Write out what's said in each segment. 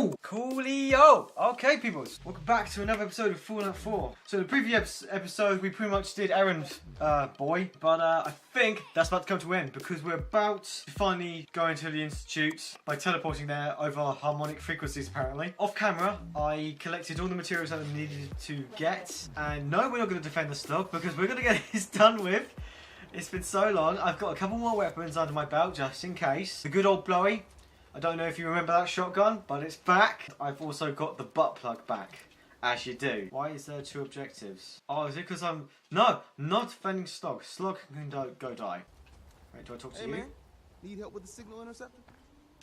Woo! Coolio! Okay, people, welcome back to another episode of Fallout 4. So the previous episode, we pretty much did Errand Boy, but I think that's about to come to an end because we're about to finally go into the Institute by teleporting there over harmonic frequencies, apparently. Off camera, I collected all the materials that I needed to get, and no, we're not going to defend the stuff because we're going to get this done with. It's been so long. I've got a couple more weapons under my belt just in case. The good old blowy. I don't know if you remember that shotgun, but it's back. I've also got the butt plug back, as you do. Why is there two objectives? Oh, is it because I'm... No, not defending Slug. Slug can go die. Wait, do I talk to you? Man, need help with the signal interceptor?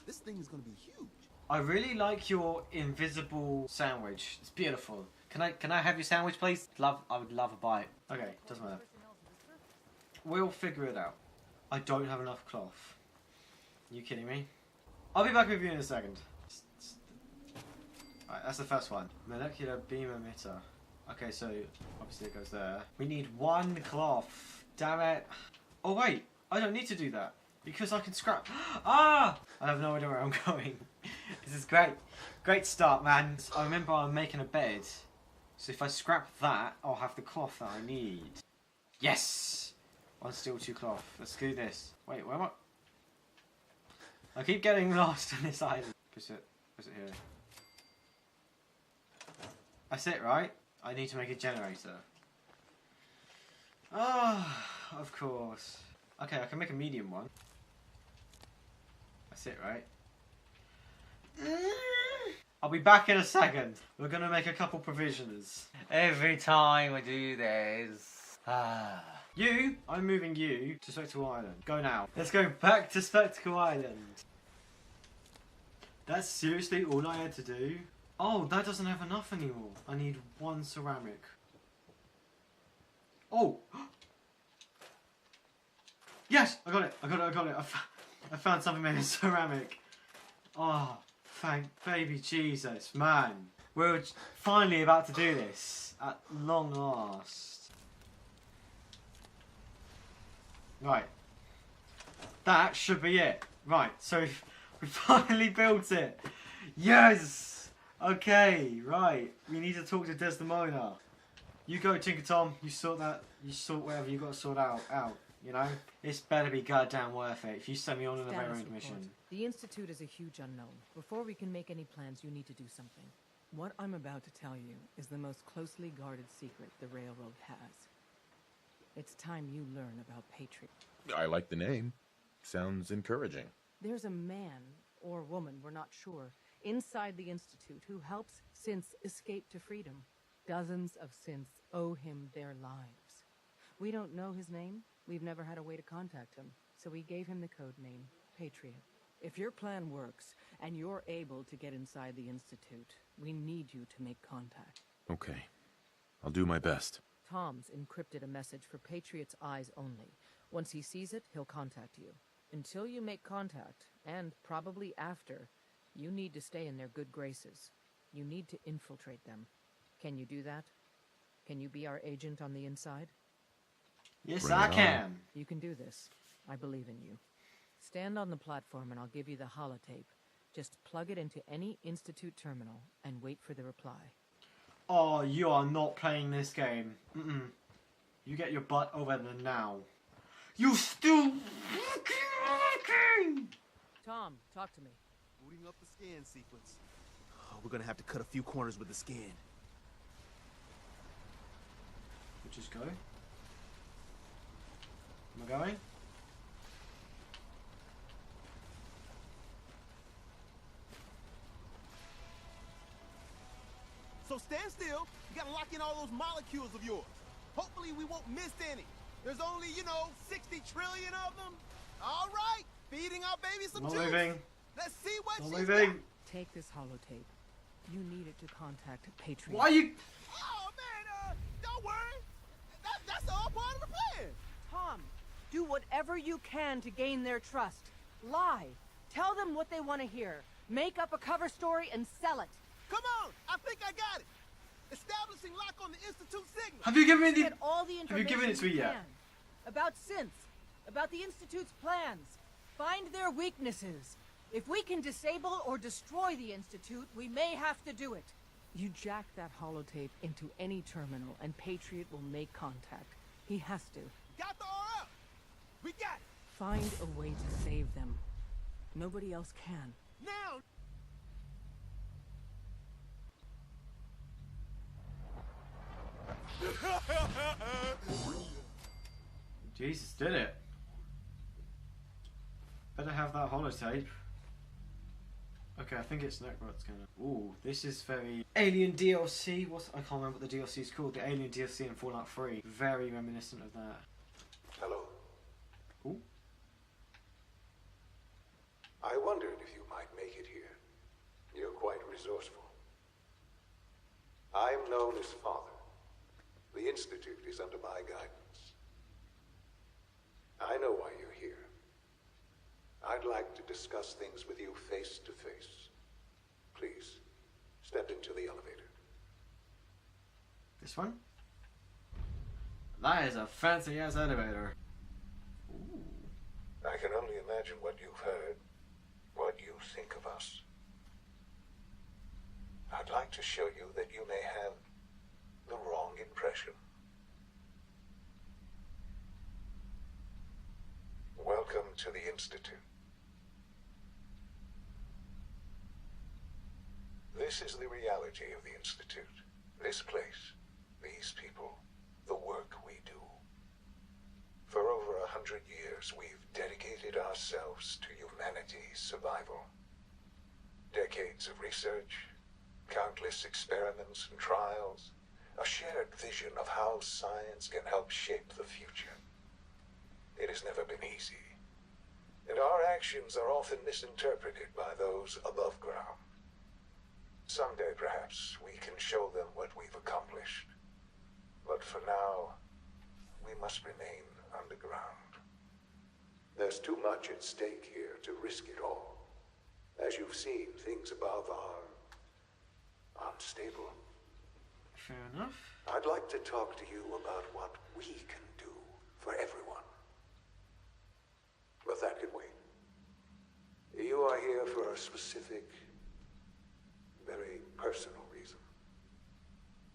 This thing is going to be huge. I really like your invisible sandwich. It's beautiful. Can I have your sandwich, please? I would love a bite. Okay, doesn't matter. We'll figure it out. I don't have enough cloth. You kidding me? I'll be back with you in a second. Alright, that's the first one. Molecular beam emitter. Okay, so obviously it goes there. We need one cloth. Damn it. Oh wait, I don't need to do that. Because I can scrap. Ah! I have no idea where I'm going. This is great. Great start, man. I remember I'm making a bed. So if I scrap that, I'll have the cloth that I need. Yes! One steel, two cloth. Let's do this. Wait, where am I? I keep getting lost on this island. Push it here. That's it, right? I need to make a generator. Ah, oh, of course. Okay, I can make a medium one. That's it, right? I'll be back in a second. We're gonna make a couple provisions. Every time I do this. I'm moving you to Spectacle Island. Go now. Let's go back to Spectacle Island. That's seriously all I had to do? Oh, that doesn't have enough anymore. I need one ceramic. Oh! Yes! I got it! I found something made of ceramic. Oh, thank baby Jesus, man. We're finally about to do this. At long last. Right. That should be it. Right, so we finally built it. Yes! Okay, right. We need to talk to Desdemona. You go, Tinker Tom. You sort whatever you got to sort out, you know? It's better be goddamn worth it if you send me on an errand mission. The Institute is a huge unknown. Before we can make any plans, you need to do something. What I'm about to tell you is the most closely guarded secret the Railroad has. It's time you learn about Patriot. I like the name. Sounds encouraging. There's a man, or woman, we're not sure, inside the Institute who helps synths escape to freedom. Dozens of synths owe him their lives. We don't know his name. We've never had a way to contact him. So we gave him the code name, Patriot. If your plan works, and you're able to get inside the Institute, we need you to make contact. Okay. I'll do my best. Tom's encrypted a message for Patriot's eyes only. Once he sees it, he'll contact you. Until you make contact, and probably after, you need to stay in their good graces. You need to infiltrate them. Can you do that? Can you be our agent on the inside? Yes, Bring I it can. on. You can do this. I believe in you. Stand on the platform and I'll give you the holotape. Just plug it into any Institute terminal and wait for the reply. Oh, you are not playing this game. You get your butt over there now. You still fucking... Tom, talk to me. Booting up the scan sequence. Oh, we're going to have to cut a few corners with the scan. We'll just go. Am I going? So stand still. You gotta lock in all those molecules of yours. Hopefully we won't miss any. There's only, 60 trillion of them. All right, feeding our baby some Not juice. moving. Let's see what Not she's moving. got. Take this holotape. You need it to contact Patriot. Why are you... Oh man, don't worry. That's all part of the plan. Tom, do whatever you can to gain their trust. Lie. Tell them what they want to hear. Make up a cover story and sell it. Come on, I think I got it. Establishing lock on the Institute signal. Have you given me the... Get all the Have you given it to me information you yet? can. About synths. About the Institute's plans. Find their weaknesses. If we can disable or destroy the Institute, we may have to do it. You jack that holotape into any terminal, and Patriot will make contact. He has to. Got the RF! We got it! Find a way to save them. Nobody else can. Now! Jesus did it. Better have that holotape. Okay, I think it's Necrot's gonna. Ooh, this is very Alien DLC. I can't remember what the DLC is called. The Alien DLC in Fallout 3. Very reminiscent of that. Hello. Ooh. I wondered if you might make it here. You're quite resourceful. I'm known as Father. The Institute is under my guidance. I know why you're here. I'd like to discuss things with you face to face. Please, step into the elevator. This one? That is a fancy ass elevator. Ooh. I can only imagine what you've heard, what you think of us. I'd like to show you that you may have the wrong impression. Welcome to the Institute. This is the reality of the Institute. This place, these people, the work we do. For over 100 years, we've dedicated ourselves to humanity's survival. Decades of research, countless experiments and trials, a shared vision of how science can help shape the future. It has never been easy, and our actions are often misinterpreted by those above ground. Someday, perhaps, we can show them what we've accomplished. But for now, we must remain underground. There's too much at stake here to risk it all. As you've seen, things above are unstable. Fair enough. I'd like to talk to you about what we can do for everyone. But that can wait. You are here for a specific, very personal reason.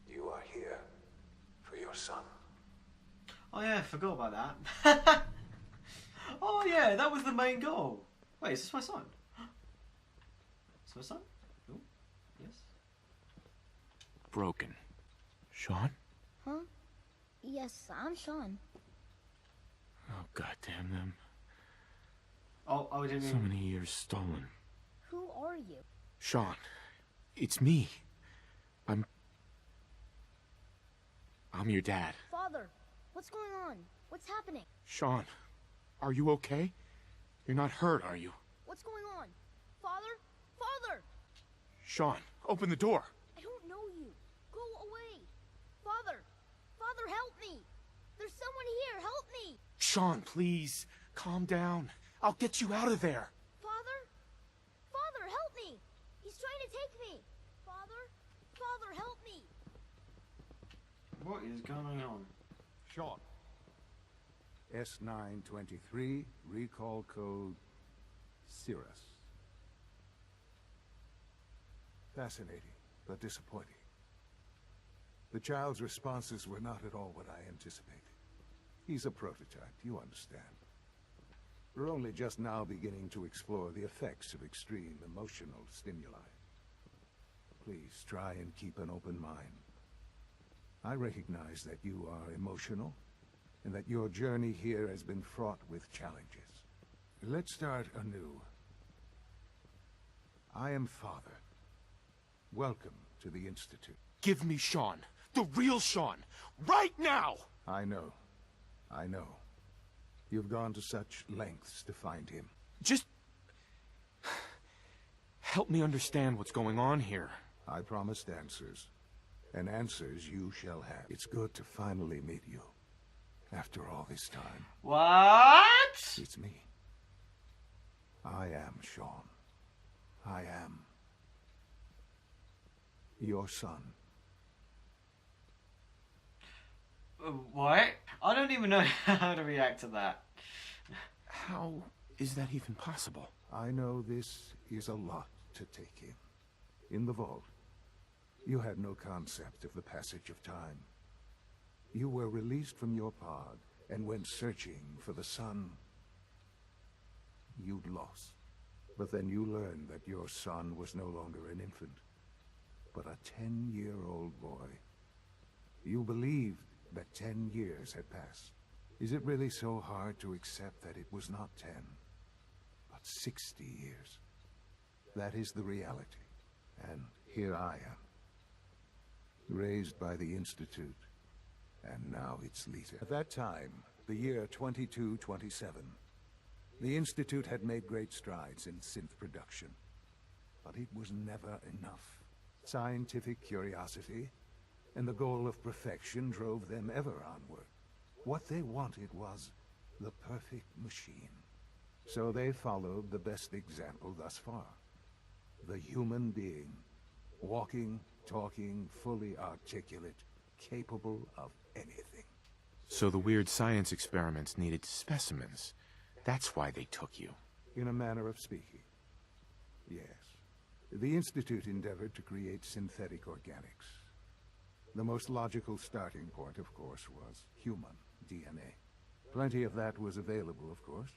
You are here for your son. Oh yeah, I forgot about that. Oh yeah, that was the main goal. Wait, is this my son? Is this my son? Oh, yes. Broken. Shaun? Huh? Yes, I'm Shaun. Oh, goddamn them. Oh, I didn't So mean... many years stolen. Who are you? Shaun, it's me. I'm your dad. Father, what's going on? What's happening? Shaun, are you okay? You're not hurt, are you? What's going on? Father? Father! Shaun, open the door. I don't know you. Go away. Father! Father, help me! There's someone here, help me! Shaun, please, calm down. I'll get you out of there. Father? Father, help me! He's trying to take me! Father? Father, help me! What is going on? Shaun. S923, recall code Cirrus. Fascinating, but disappointing. The child's responses were not at all what I anticipated. He's a prototype, you understand. We're only just now beginning to explore the effects of extreme emotional stimuli. Please try and keep an open mind. I recognize that you are emotional, and that your journey here has been fraught with challenges. Let's start anew. I am Father. Welcome to the Institute. Give me Shaun. The real Shaun. Right now! I know. I know. You've gone to such lengths to find him. Just help me understand what's going on here. I promised answers, and answers you shall have. It's good to finally meet you. After all this time, What? it's me. I am Shaun. I am your son. What? I don't even know how to react to that. How is that even possible? I know this is a lot to take in. In the vault, you had no concept of the passage of time. You were released from your pod and went searching for the son you'd lost. But then you learned that your son was no longer an infant, but a 10-year-old boy. You believed that 10 years had passed. Is it really so hard to accept that it was not 10, but 60 years? That is the reality. And here I am, raised by the Institute, and now its leader. At that time, the year 2227, the Institute had made great strides in synth production, but it was never enough. Scientific curiosity and the goal of perfection drove them ever onward. What they wanted was the perfect machine. So they followed the best example thus far. The human being, walking, talking, fully articulate, capable of anything. So the weird science experiments needed specimens. That's why they took you. In a manner of speaking, yes. The Institute endeavored to create synthetic organics. The most logical starting point, of course, was human DNA. Plenty of that was available, of course,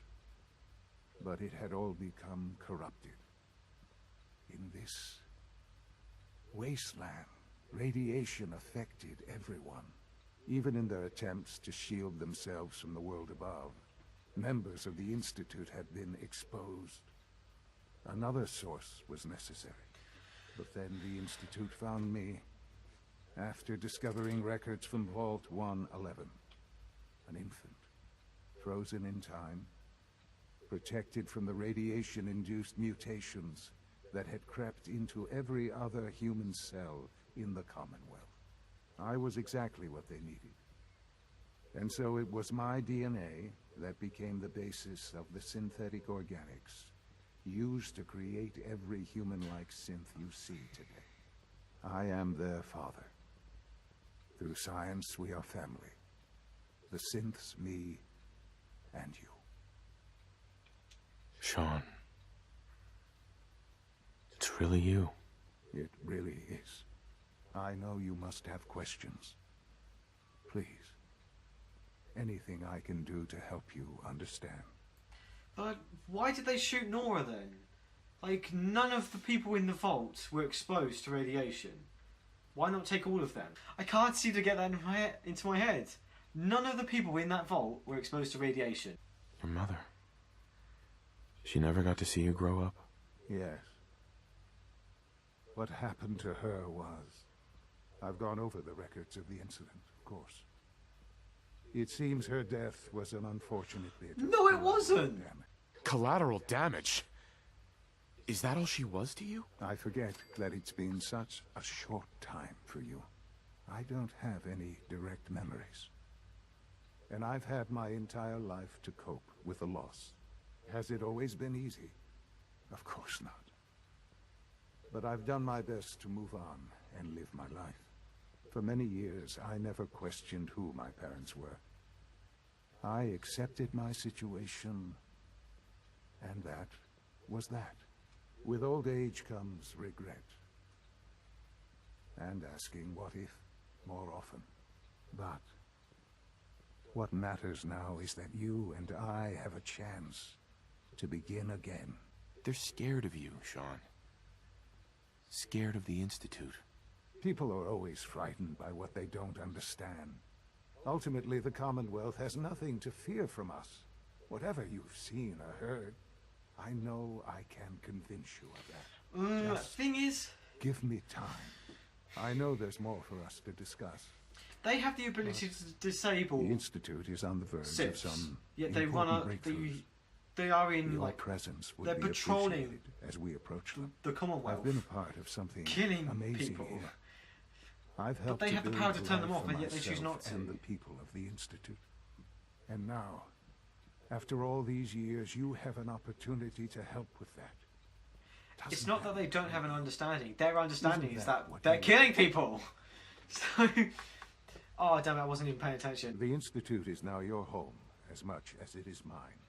but it had all become corrupted. In this wasteland, radiation affected everyone. Even in their attempts to shield themselves from the world above, members of the Institute had been exposed. Another source was necessary. But then the Institute found me after discovering records from Vault 111. An infant, frozen in time, protected from the radiation-induced mutations that had crept into every other human cell in the Commonwealth. I was exactly what they needed. And so it was my DNA that became the basis of the synthetic organics used to create every human-like synth you see today. I am their father. Through science, we are family. The synths, me, and you. Shaun. It's really you. It really is. I know you must have questions. Please. Anything I can do to help you understand. But why did they shoot Nora then? Like, none of the people in the vault were exposed to radiation. Why not take all of them? I can't seem to get that into my head. None of the people in that vault were exposed to radiation. Your mother. She never got to see you grow up? Yes. What happened to her was... I've gone over the records of the incident, of course. It seems her death was an unfortunate bit of No, it wasn't! Collateral damage? Is that all she was to you? I forget that it's been such a short time for you. I don't have any direct memories. And I've had my entire life to cope with the loss. Has it always been easy? Of course not. But I've done my best to move on and live my life. For many years, I never questioned who my parents were. I accepted my situation, and that was that. With old age comes regret. And asking what if more often. But what matters now is that you and I have a chance to begin again. They're scared of you, Shaun. Scared of the Institute. People are always frightened by what they don't understand. Ultimately, the Commonwealth has nothing to fear from us. Whatever you've seen or heard, I know I can convince you of that. Thing is... Give me time. I know there's more for us to discuss. They have the ability to disable... The Institute is on the verge of some Yet they important breakthroughs. They are in, Your like... presence would they're be patrolling appreciated as we approach them. the Commonwealth. I've been a part of something Killing amazing people. here. I've helped they have the build power to turn them life off, for and yet they choose myself not to. And the people of the Institute. And now, after all these years, you have an opportunity to help with that. It's not that they don't have an understanding. Their understanding Isn't is that that what they're you- killing people. So... Oh, damn it, I wasn't even paying attention. The Institute is now your home, as much as it is mine.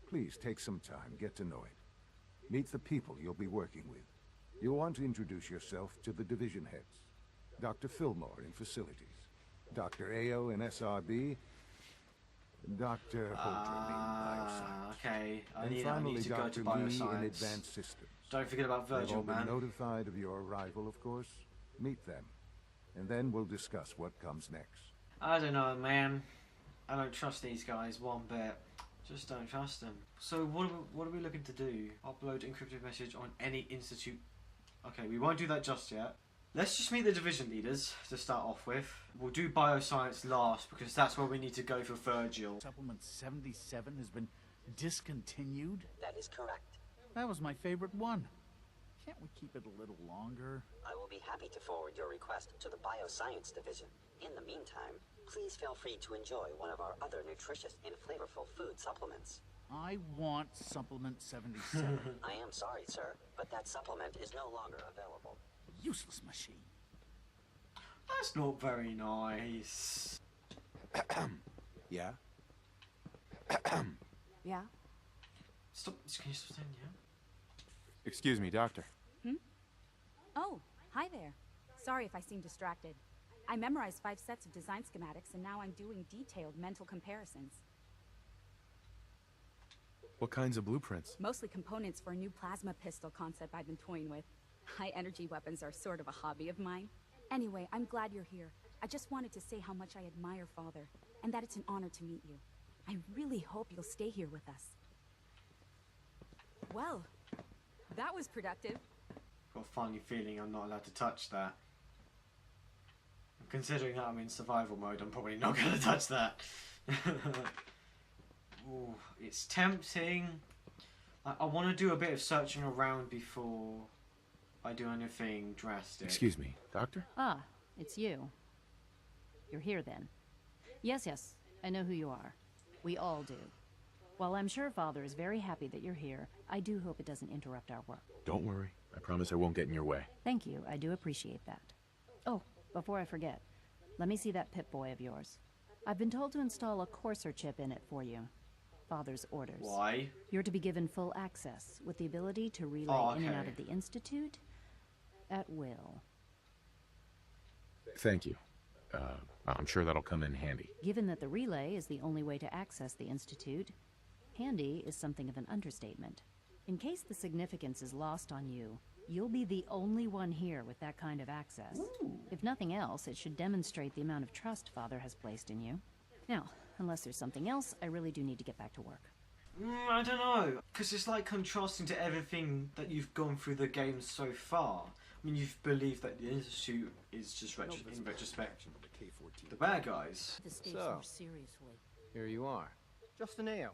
Please take some time, get to know it. Meet the people you'll be working with. You'll want to introduce yourself to the division heads. Dr. Fillmore in facilities, Dr. Ayo in SRB, Dr. Holdren in bioscience. Okay. I And need finally, to go Dr. to Lee in bioscience. advanced systems. Don't forget about They've all Virgil, been man. notified of your arrival, of course. Meet them, and then we'll discuss what comes next. I don't know, man. I don't trust these guys one bit. Just don't trust them. So what are we looking to do? Upload encrypted message on any institute. Okay, we won't do that just yet. Let's just meet the division leaders to start off with. We'll do bioscience last because that's where we need to go for Virgil. Supplement 77 has been discontinued? That is correct. That was my favorite one. Can't we keep it a little longer? I will be happy to forward your request to the Bioscience Division. In the meantime, please feel free to enjoy one of our other nutritious and flavorful food supplements. I want Supplement 77. I am sorry, sir, but that supplement is no longer available. Useless machine. That's not very nice. Yeah? Yeah? Stop. Can you stop saying yeah? Excuse me, Doctor. Oh, hi there. Sorry if I seem distracted. I memorized 5 sets of design schematics and now I'm doing detailed mental comparisons. What kinds of blueprints? Mostly components for a new plasma pistol concept I've been toying with. High energy weapons are sort of a hobby of mine. Anyway, I'm glad you're here. I just wanted to say how much I admire Father, and that it's an honor to meet you. I really hope you'll stay here with us. Well, that was productive. Got a funny feeling I'm not allowed to touch that. Considering that I'm in survival mode, I'm probably not going to touch that. Ooh, it's tempting. I want to do a bit of searching around before I do anything drastic. Excuse me, Doctor? Ah, it's you. You're here then. Yes, I know who you are. We all do. While I'm sure Father is very happy that you're here, I do hope it doesn't interrupt our work. Don't worry. I promise I won't get in your way. Thank you, I do appreciate that. Oh, before I forget, let me see that Pip-Boy of yours. I've been told to install a Courser chip in it for you. Father's orders. Why? You're to be given full access, with the ability to relay in and out of the Institute at will. Thank you. I'm sure that'll come in handy. Given that the relay is the only way to access the Institute, handy is something of an understatement. In case the significance is lost on you, you'll be the only one here with that kind of access. Ooh. If nothing else, it should demonstrate the amount of trust Father has placed in you. Now, unless there's something else, I really do need to get back to work. I don't know, because it's like contrasting to everything that you've gone through the game so far. I mean, you've believed that the Institute is just in retrospect the bad guys. This takes more seriously. Here you are. Justin Ayo,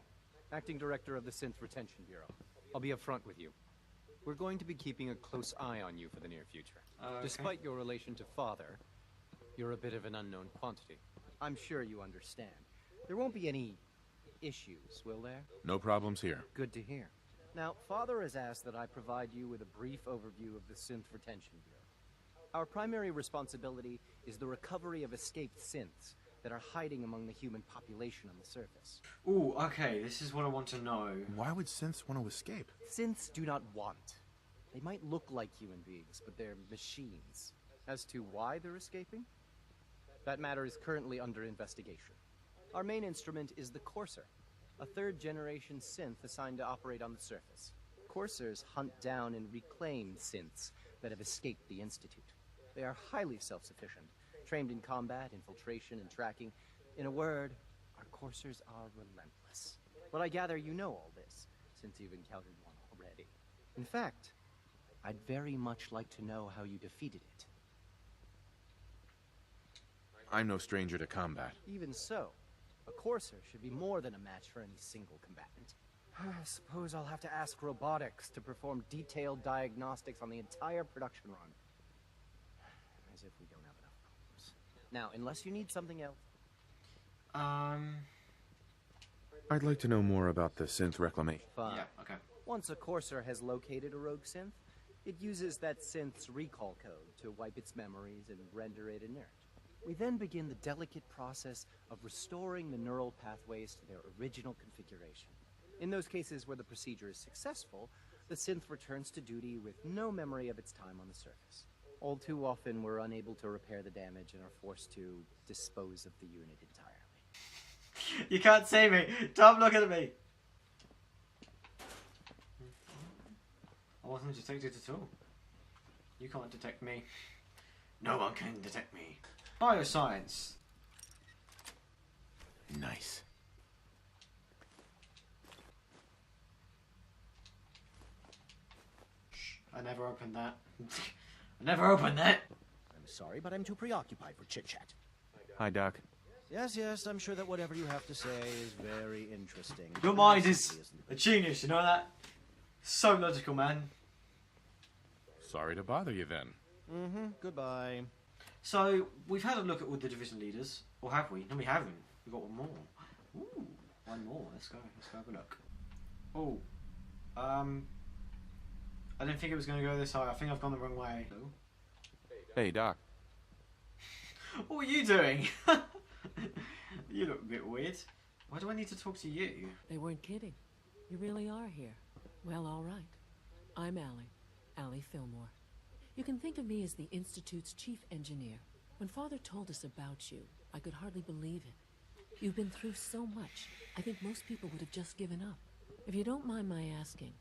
Acting Director of the Synth Retention Bureau. I'll be upfront with you. We're going to be keeping a close eye on you for the near future. Okay. Despite your relation to Father, you're a bit of an unknown quantity. I'm sure you understand. There won't be any issues, will there? No problems here. Good to hear. Now, Father has asked that I provide you with a brief overview of the Synth Retention Bureau. Our primary responsibility is the recovery of escaped synths that are hiding among the human population on the surface. Ooh, okay, this is what I want to know. Why would synths want to escape? Synths do not want. They might look like human beings, but they're machines. As to why they're escaping? That matter is currently under investigation. Our main instrument is the Courser, a third-generation synth assigned to operate on the surface. Coursers hunt down and reclaim synths that have escaped the Institute. They are highly self-sufficient, trained in combat, infiltration, and tracking. In a word, our Coursers are relentless. But I gather you know all this, since you've encountered one already. In fact, I'd very much like to know how you defeated it. I'm no stranger to combat. Even so, a Courser should be more than a match for any single combatant. I suppose I'll have to ask robotics to perform detailed diagnostics on the entire production run. As if we don't have enough problems. Now, unless you need something else. I'd like to know more about the synth reclamation. Fine. Yeah, okay. Once a Courser has located a rogue synth, it uses that synth's recall code to wipe its memories and render it inert. We then begin the delicate process of restoring the neural pathways to their original configuration. In those cases where the procedure is successful, The synth returns to duty with no memory of its time on the surface. All too often, we're unable to repair the damage and are forced to dispose of the unit entirely. You can't see me. Stop looking at me. I wasn't detected at all. You can't detect me. No one can detect me. Bioscience. Nice. Shh, I never opened that. I never opened that. I'm sorry, but I'm too preoccupied for chit-chat. Hi, Doc. Yes, yes, I'm sure that whatever you have to say is very interesting. Your mind is a genius, you know that? So logical, man. Sorry to bother you then. Mm-hmm, goodbye. So, we've had a look at all the division leaders. Or have we? No, we haven't. We've got one more. Ooh, one more. Let's go. Let's go have a look. Oh. I didn't think it was going to go this high. I think I've gone the wrong way. Hey, Doc. What are you doing? You look a bit weird. Why do I need to talk to you? They weren't kidding. You really are here. Well, all right. I'm Allie Fillmore. You can think of me as the Institute's chief engineer. When Father told us about you, I could hardly believe it. You've been through so much, I think most people would have just given up. If you don't mind my asking,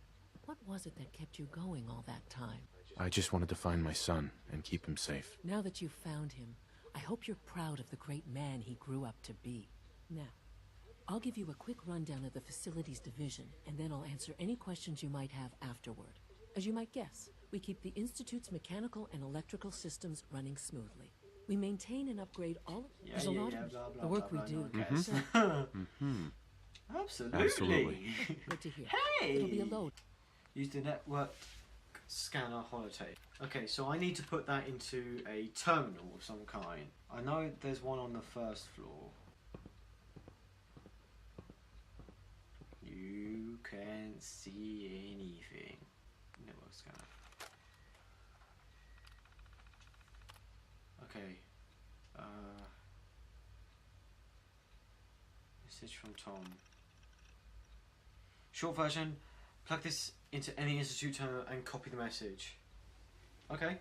what was it that kept you going all that time? I just wanted to find my son and keep him safe. Now that you've found him, I hope you're proud of the great man he grew up to be. Now, I'll give you a quick rundown of the facilities division, and then I'll answer any questions you might have afterward. As you might guess, we keep the Institute's mechanical and electrical systems running smoothly. We maintain and upgrade all... There's a lot of the work we do. Absolutely. Good to hear. Hey! It'll be a load. Use the network scanner holotape. Okay, so I need to put that into a terminal of some kind. I know there's one on the first floor. You can't see anything. Network scanner. Okay. Message from Tom. Short version. Plug this into any Institute terminal and copy the message. Okay.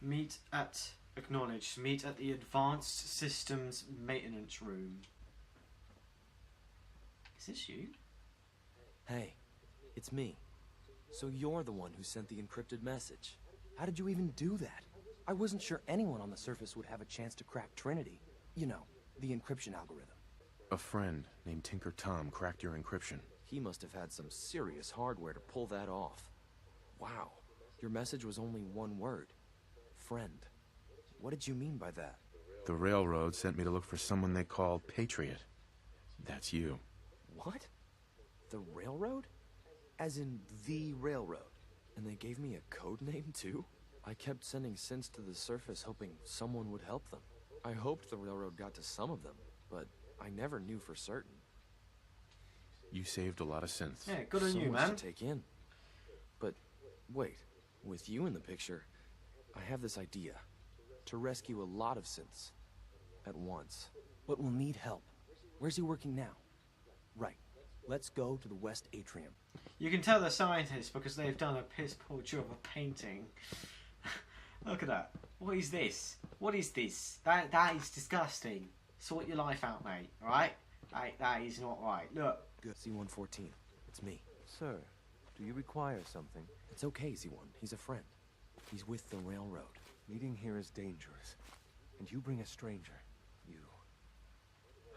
Meet at... Acknowledged. Meet at the Advanced Systems Maintenance Room. Is this you? Hey, it's me. So you're the one who sent the encrypted message. How did you even do that? I wasn't sure anyone on the surface would have a chance to crack Trinity. You know, the encryption algorithm. A friend named Tinker Tom cracked your encryption. He must have had some serious hardware to pull that off. Wow, your message was only one word. Friend. What did you mean by that? The railroad sent me to look for someone they call Patriot. That's you. What? The railroad? As in the railroad? And they gave me a code name too? I kept sending synths to the surface hoping someone would help them. I hoped the railroad got to some of them, but I never knew for certain. You saved a lot of synths. Yeah, good on So you, much man. to take in. But wait, with you in the picture, I have this idea. To rescue a lot of synths at once. But we'll need help. Where's he working now? Right. Let's go to the West Atrium. You can tell they're scientists because they've done a piss poor job of painting. Look at that. What is this? What is this? That is disgusting. Sort your life out, mate. Alright? That is not right. Look. Good. C-114. It's me. Sir, do you require something? It's okay, Z1. He's a friend. He's with the railroad. Meeting here is dangerous. And you bring a stranger. You...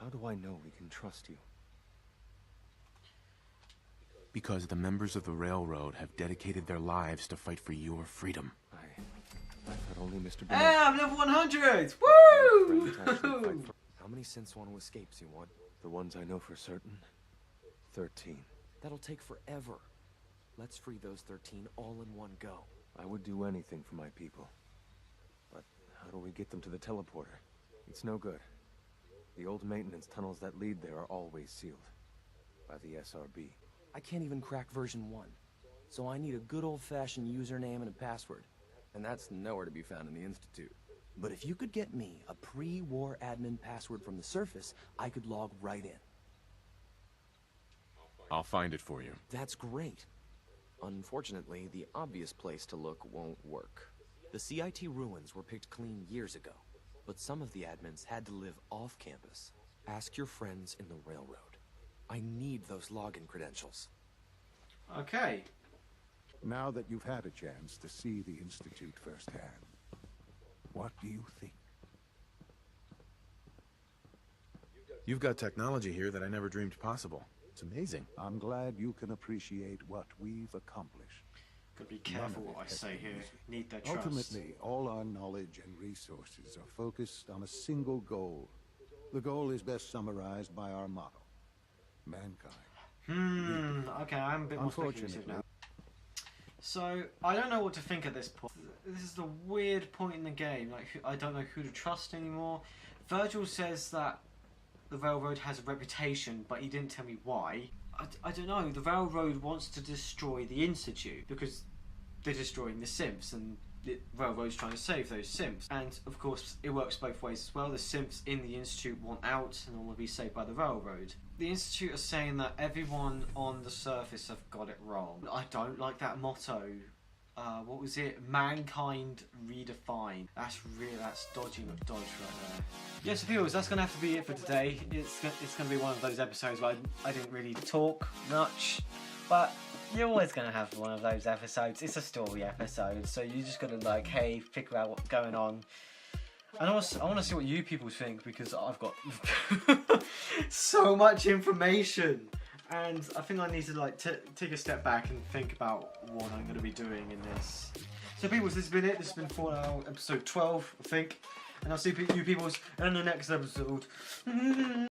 How do I know we can trust you? Because the members of the railroad have dedicated their lives to fight for your freedom. I thought only Mr. Hey, I'm level 100! Woo! How many synths want to escape, Z1? The ones I know for certain? 13. That'll take forever. Let's free those 13 all in one go. I would do anything for my people. But how do we get them to the teleporter? It's no good. The old maintenance tunnels that lead there are always sealed. By the SRB. I can't even crack version 1. So I need a good old-fashioned username and a password. And that's nowhere to be found in the Institute. But if you could get me a pre-war admin password from the surface, I could log right in. I'll find it for you. That's great. Unfortunately, the obvious place to look won't work. The CIT ruins were picked clean years ago, but some of the admins had to live off campus. Ask your friends in the railroad. I need those login credentials. Okay. Now that you've had a chance to see the Institute firsthand, what do you think? You've got technology here that I never dreamed possible. It's amazing. I'm glad you can appreciate what we've accomplished. Gotta be careful what I say here. Need their trust. Ultimately, all our knowledge and resources are focused on a single goal. The goal is best summarized by our motto: mankind. Okay, I'm a bit more speculative now. So, I don't know what to think at this point. This is the weird point in the game. Like, I don't know who to trust anymore. Virgil says that the railroad has a reputation, but he didn't tell me why. I don't know. The railroad wants to destroy the Institute because they're destroying the Simps, and the railroad's trying to save those Simps. And of course, it works both ways as well. The Simps in the Institute want out and want to be saved by the railroad. The Institute are saying that everyone on the surface have got it wrong. I don't like that motto. What was it? Mankind redefined. That's dodgy McDodge right there. Yeah, so viewers, that's going to have to be it for today. It's going to be one of those episodes where I didn't really talk much, but you're always going to have one of those episodes. It's a story episode, so you just got to like, hey, figure out what's going on. And I want to see what you people think, because I've got so much information. And I think I need to like take a step back and think about what I'm going to be doing in this. So people, this has been it. This has been Fallout episode 12, I think. And I'll see you people in the next episode.